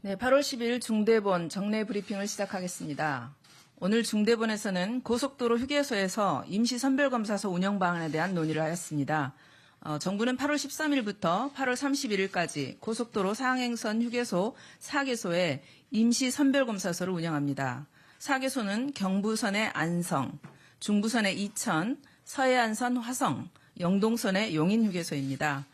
네, 8월 10일 중대본 정례 브리핑을 시작하겠습니다. 오늘 중대본에서는 고속도로 휴게소에서 임시선별검사소 운영 방안에 대한 논의를 하였습니다. 정부는 8월 13일부터 8월 31일까지 고속도로 상행선 휴게소 4개소에 임시선별검사소를 운영합니다. 4개소는 경부선의 안성, 중부선의 이천, 서해안선 화성, 영동선의 용인휴게소입니다.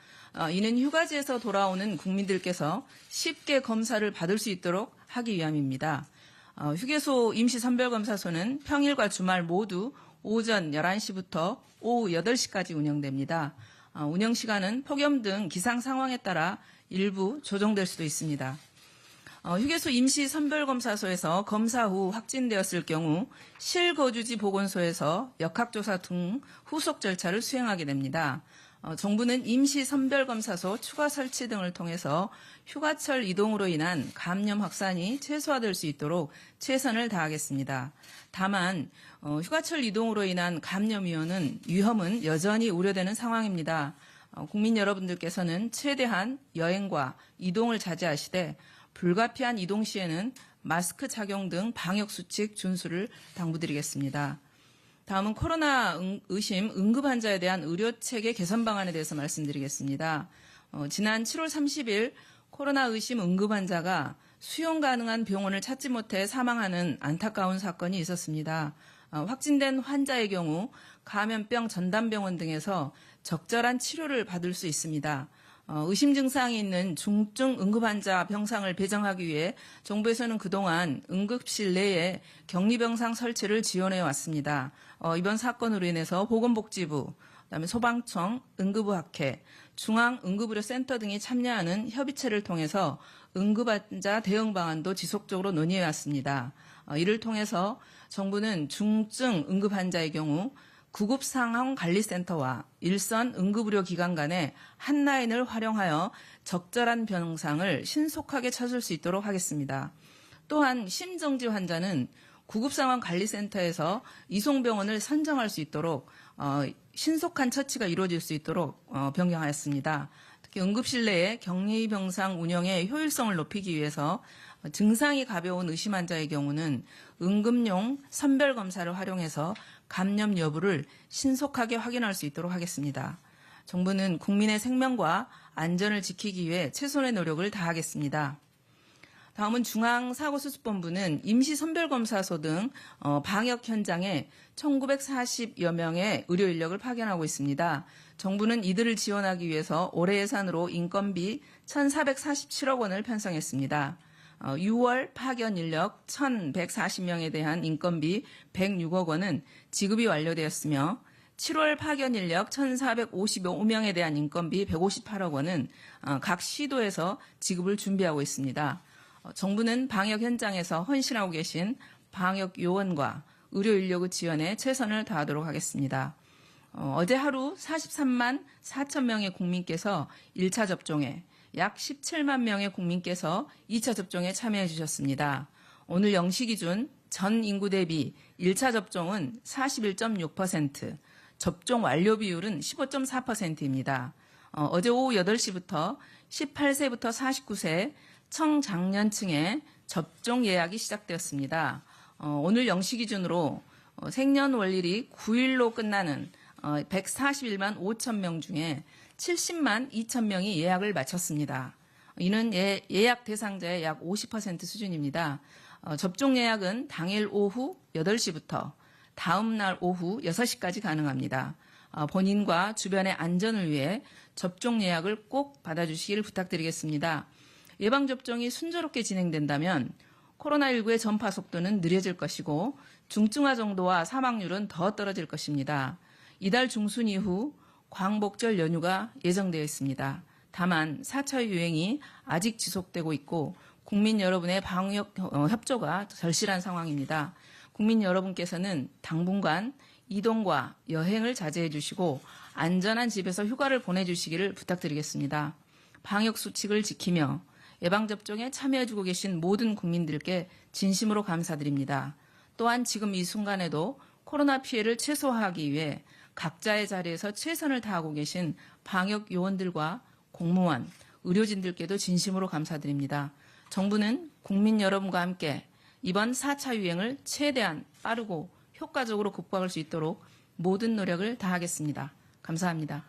이는 휴가지에서 돌아오는 국민들께서 쉽게 검사를 받을 수 있도록 하기 위함입니다. 휴게소 임시선별검사소는 평일과 주말 모두 오전 11시부터 오후 8시까지 운영됩니다. 운영시간은 폭염 등 기상 상황에 따라 일부 조정될 수도 있습니다. 휴게소 임시선별검사소에서 검사 후 확진되었을 경우 실거주지 보건소에서 역학조사 등 후속 절차를 수행하게 됩니다. 정부는 임시선별검사소 추가 설치 등을 통해서 휴가철 이동으로 인한 감염 확산이 최소화될 수 있도록 최선을 다하겠습니다. 다만 휴가철 이동으로 인한 감염 위험은 여전히 우려되는 상황입니다. 국민 여러분들께서는 최대한 여행과 이동을 자제하시되 불가피한 이동 시에는 마스크 착용 등 방역수칙 준수를 당부드리겠습니다. 다음은 코로나 의심 응급 환자에 대한 의료체계 개선 방안에 대해서 말씀드리겠습니다. 지난 7월 30일 코로나 의심 응급 환자가 수용 가능한 병원을 찾지 못해 사망하는 안타까운 사건이 있었습니다. 확진된 환자의 경우 감염병 전담병원 등에서 적절한 치료를 받을 수 있습니다. 의심 증상이 있는 중증 응급환자 병상을 배정하기 위해 정부에서는 그동안 응급실 내에 격리병상 설치를 지원해 왔습니다. 이번 사건으로 인해서 보건복지부, 그다음에 소방청, 응급의학회, 중앙응급의료센터 등이 참여하는 협의체를 통해서 응급환자 대응 방안도 지속적으로 논의해 왔습니다. 이를 통해서 정부는 중증 응급환자의 경우 구급상황관리센터와 일선 응급의료기관 간의 한 라인을 활용하여 적절한 병상을 신속하게 찾을 수 있도록 하겠습니다. 또한 심정지 환자는 구급상황관리센터에서 이송병원을 선정할 수 있도록 신속한 처치가 이루어질 수 있도록 변경하였습니다. 특히 응급실 내의 격리병상 운영의 효율성을 높이기 위해서 증상이 가벼운 의심 환자의 경우는 응급용 선별검사를 활용해서 감염 여부를 신속하게 확인할 수 있도록 하겠습니다. 정부는 국민의 생명과 안전을 지키기 위해 최선의 노력을 다하겠습니다. 다음은 중앙사고수습본부는 임시선별검사소 등 방역 현장에 1940여 명의 의료 인력을 파견하고 있습니다. 정부는 이들을 지원하기 위해서 올해 예산으로 인건비 1,447억 원을 편성했습니다. 6월 파견 인력 1,140명에 대한 인건비 106억 원은 지급이 완료되었으며 7월 파견 인력 1,455명에 대한 인건비 158억 원은 각 시도에서 지급을 준비하고 있습니다. 정부는 방역 현장에서 헌신하고 계신 방역 요원과 의료 인력의 지원에 최선을 다하도록 하겠습니다. 어제 하루 43만 4천 명의 국민께서 1차 접종에 약 17만 명의 국민께서 2차 접종에 참여해 주셨습니다. 오늘 0시 기준 전 인구 대비 1차 접종은 41.6%, 접종 완료 비율은 15.4%입니다. 어제 오후 8시부터 18세부터 49세 청장년층의 접종 예약이 시작되었습니다. 오늘 0시 기준으로 생년월일이 9일로 끝나는 141만 5천 명 중에 70만 2천 명이 예약을 마쳤습니다. 이는 예약 대상자의 약 50% 수준입니다. 접종 예약은 당일 오후 8시부터 다음 날 오후 6시까지 가능합니다. 본인과 주변의 안전을 위해 접종 예약을 꼭 받아주시기를 부탁드리겠습니다. 예방접종이 순조롭게 진행된다면 코로나19의 전파 속도는 느려질 것이고 중증화 정도와 사망률은 더 떨어질 것입니다. 이달 중순 이후 광복절 연휴가 예정되어 있습니다. 다만 4차 유행이 아직 지속되고 있고 국민 여러분의 방역 협조가 절실한 상황입니다. 국민 여러분께서는 당분간 이동과 여행을 자제해 주시고 안전한 집에서 휴가를 보내주시기를 부탁드리겠습니다. 방역 수칙을 지키며 예방접종에 참여해주고 계신 모든 국민들께 진심으로 감사드립니다. 또한 지금 이 순간에도 코로나 피해를 최소화하기 위해 각자의 자리에서 최선을 다하고 계신 방역 요원들과 공무원, 의료진들께도 진심으로 감사드립니다. 정부는 국민 여러분과 함께 이번 4차 유행을 최대한 빠르고 효과적으로 극복할 수 있도록 모든 노력을 다하겠습니다. 감사합니다.